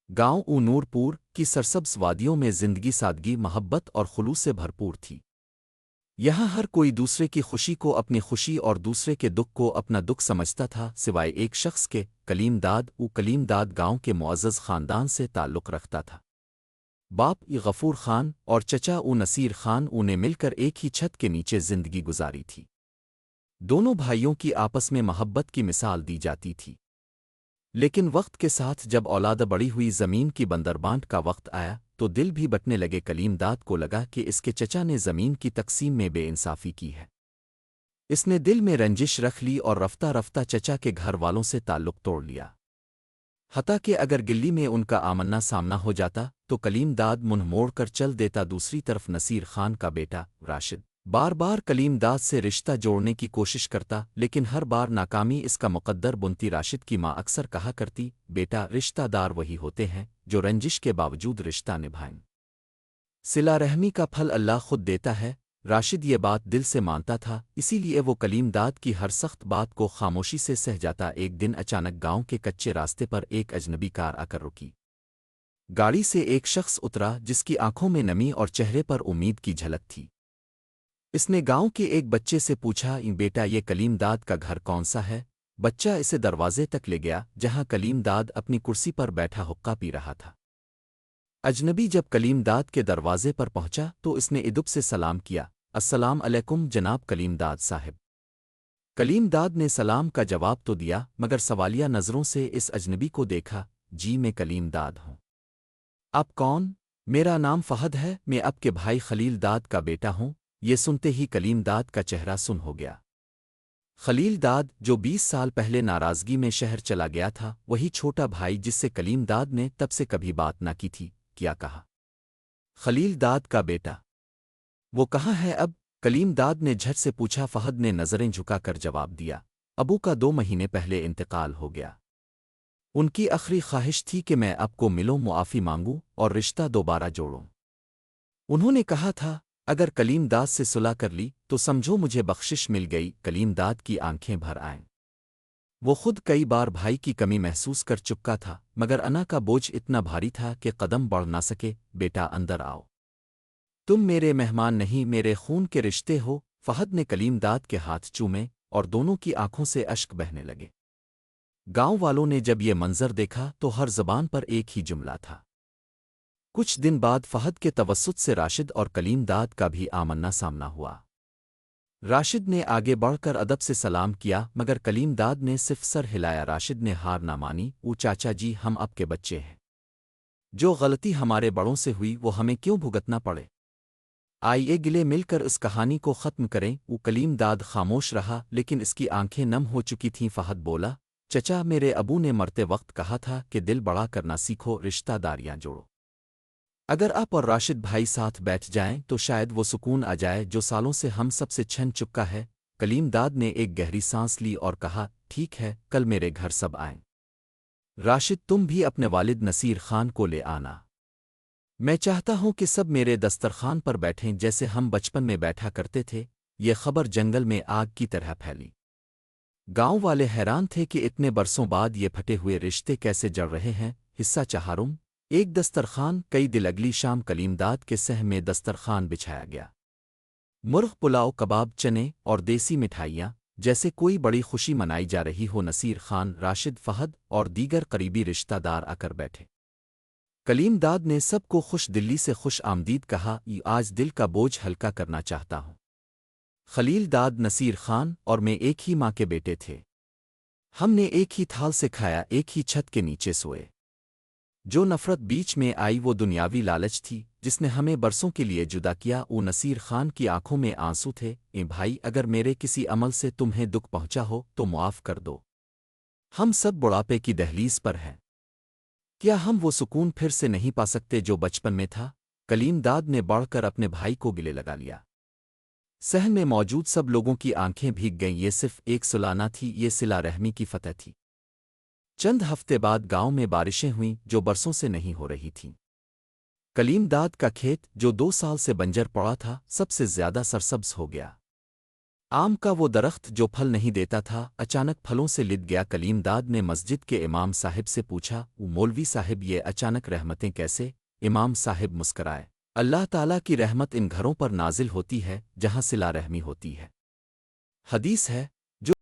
गांव ऊ नूरपुर की सरसब्ज वादियों में जिंदगी सादगी मोहब्बत और खुलूस से भरपूर थी। यहाँ हर कोई दूसरे की खुशी को अपनी खुशी और दूसरे के दुख को अपना दुख समझता था, सिवाय एक शख्स के। कलीमदाद ऊ कलीमदाद गांव के मुअज़्ज़ज़ ख़ानदान से ताल्लुक़ रखता था। बाप ई गफूर खान और चचा ऊ नसीर खान ने मिलकर एक ही छत के नीचे जिंदगी गुजारी थी। दोनों भाइयों की आपस में मोहब्बत की मिसाल दी जाती थी। लेकिन वक्त के साथ जब औलाद बड़ी हुई, ज़मीन की बंदरबांट का वक्त आया, तो दिल भी बटने लगे। कलीमदाद को लगा कि इसके चचा ने ज़मीन की तकसीम में बेइंसाफ़ी की है। इसने दिल में रंजिश रख ली और रफ्ता रफ्ता चचा के घर वालों से ताल्लुक़ तोड़ लिया। हता कि अगर गिल्ली में उनका आमना सामना हो जाता तो कलीमदाद मुंह मोड़कर चल देता। दूसरी तरफ नसीर खान का बेटा राशिद बार बार कलीमदाद से रिश्ता जोड़ने की कोशिश करता, लेकिन हर बार नाकामी इसका मुकद्दर बुनती। राशिद की माँ अक्सर कहा करती, बेटा, रिश्तादार वही होते हैं जो रंजिश के बावजूद रिश्ता निभाएं। सिला रहमी का फल अल्लाह खुद देता है। राशिद ये बात दिल से मानता था, इसीलिए वो कलीमदाद की हर सख्त बात को खामोशी से सह जाता। एक दिन अचानक गांव के कच्चे रास्ते पर एक अजनबी कार आकर रुकी। गाड़ी से एक शख्स उतरा जिसकी आंखों में नमी और चेहरे पर उम्मीद की झलक थी। इसने गांव के एक बच्चे से पूछा, बेटा, ये कलीमदाद का घर कौन सा है? बच्चा इसे दरवाजे तक ले गया जहां कलीमदाद अपनी कुर्सी पर बैठा हुक्का पी रहा था। अजनबी जब कलीमदाद के दरवाजे पर पहुंचा तो इसने इदब से सलाम किया, अस्सलाम अलैकुम जनाब कलीमदाद साहिब। कलीमदाद ने सलाम का जवाब तो दिया, मगर सवालिया नज़रों से इस अजनबी को देखा। जी, मैं कलीमदाद हूँ। आप कौन? मेरा नाम फहद है, मैं आपके भाई खलीलदाद का बेटा हूँ। ये सुनते ही कलीमदाद का चेहरा सुन हो गया। खलीलदाद, जो 20 साल पहले नाराज़गी में शहर चला गया था, वही छोटा भाई जिससे कलीमदाद ने तब से कभी बात ना की थी, क्या कहा? खलीलदाद का बेटा, वो कहाँ है अब? कलीमदाद ने झट से पूछा। फहद ने नज़रें झुकाकर जवाब दिया, अबू का 2 महीने पहले इंतकाल हो गया। उनकी आखिरी ख्वाहिश थी कि मैं आपको मिलूं, मुआफ़ी मांगूं और रिश्ता दोबारा जोड़ूं। उन्होंने कहा था, अगर कलीमदाद से सुलह कर ली तो समझो मुझे बख्शिश मिल गई। कलीमदाद की आंखें भर आईं। वो खुद कई बार भाई की कमी महसूस कर चुका था, मगर अना का बोझ इतना भारी था कि कदम बढ़ ना सके। बेटा, अंदर आओ। तुम मेरे मेहमान नहीं, मेरे खून के रिश्ते हो। फहद ने कलीमदाद के हाथ चूमे और दोनों की आंखों से अश्क बहने लगे। गांव वालों ने जब ये मंजर देखा तो हर जबान पर एक ही जुमला था। कुछ दिन बाद फहद के तवस्सुत से राशिद और कलीमदाद का भी आमना सामना हुआ। राशिद ने आगे बढ़कर अदब से सलाम किया, मगर कलीमदाद ने सिर्फ सर हिलाया। राशिद ने हार ना मानी। ओ चाचा जी, हम आपके बच्चे हैं। जो गलती हमारे बड़ों से हुई वो हमें क्यों भुगतना पड़े? आइए गिले मिलकर इस कहानी को ख़त्म करें। वो कलीमदाद खामोश रहा, लेकिन इसकी आंखें नम हो चुकी थीं। फहद बोला, चचा, मेरे अबू ने मरते वक्त कहा था कि दिल बड़ा करना सीखो, रिश्तादारियां जोड़ो। अगर आप और राशिद भाई साथ बैठ जाएं तो शायद वो सुकून आ जाए जो सालों से हम सबसे छन चुका है। कलीमदाद ने एक गहरी सांस ली और कहा, ठीक है, कल मेरे घर सब आएं। राशिद, तुम भी अपने वालिद नसीर खान को ले आना। मैं चाहता हूं कि सब मेरे दस्तरखान पर बैठें जैसे हम बचपन में बैठा करते थे। ये खबर जंगल में आग की तरह फैली। गांव वाले हैरान थे कि इतने बरसों बाद ये फटे हुए रिश्ते कैसे जड़ रहे हैं। हिस्सा चहारुम, एक दस्तरखान। कई दिल अगली शाम कलीमदाद के सह में दस्तरखान बिछाया गया। मुर्ग, पुलाव, कबाब, चने और देसी मिठाइयाँ, जैसे कोई बड़ी खुशी मनाई जा रही हो। नसीर खान, राशिद, फहद और दीगर करीबी रिश्तेदार आकर बैठे। कलीमदाद ने सबको खुश दिल्ली से खुश आमदीद कहा। आज दिल का बोझ हल्का करना चाहता हूँ। खलीलदाद, नसीर खान और मैं एक ही माँ के बेटे थे। हमने एक ही थाल से खाया, एक ही छत के नीचे सोए। जो नफरत बीच में आई वो दुनियावी लालच थी जिसने हमें बरसों के लिए जुदा किया। वो नसीर खान की आंखों में आंसू थे। भाई, अगर मेरे किसी अमल से तुम्हें दुख पहुंचा हो तो मुआफ कर दो। हम सब बुढ़ापे की दहलीज पर हैं। क्या हम वो सुकून फिर से नहीं पा सकते जो बचपन में था? कलीमदाद ने बढ़कर अपने भाई को गले लगा लिया। सहन में मौजूद सब लोगों की आंखें भीग गईं। ये सिर्फ एक सुलाना थी, ये सिला रहमी की फतह थी। चंद हफ्ते बाद गांव में बारिशें हुईं जो बरसों से नहीं हो रही थीं। कलीमदाद का खेत, जो 2 साल से बंजर पड़ा था, सबसे ज्यादा सरसब्ज हो गया। آم کا وہ درخت جو پھل نہیں دیتا تھا اچانک پھلوں سے لد گیا۔ کلیم داد نے مسجد کے امام صاحب سے پوچھا، وہ مولوی صاحب یہ اچانک رحمتیں کیسے؟ امام صاحب مسکرائے، اللہ تعالیٰ کی رحمت ان گھروں پر نازل ہوتی ہے جہاں صلہ رحمی ہوتی ہے۔ حدیث ہے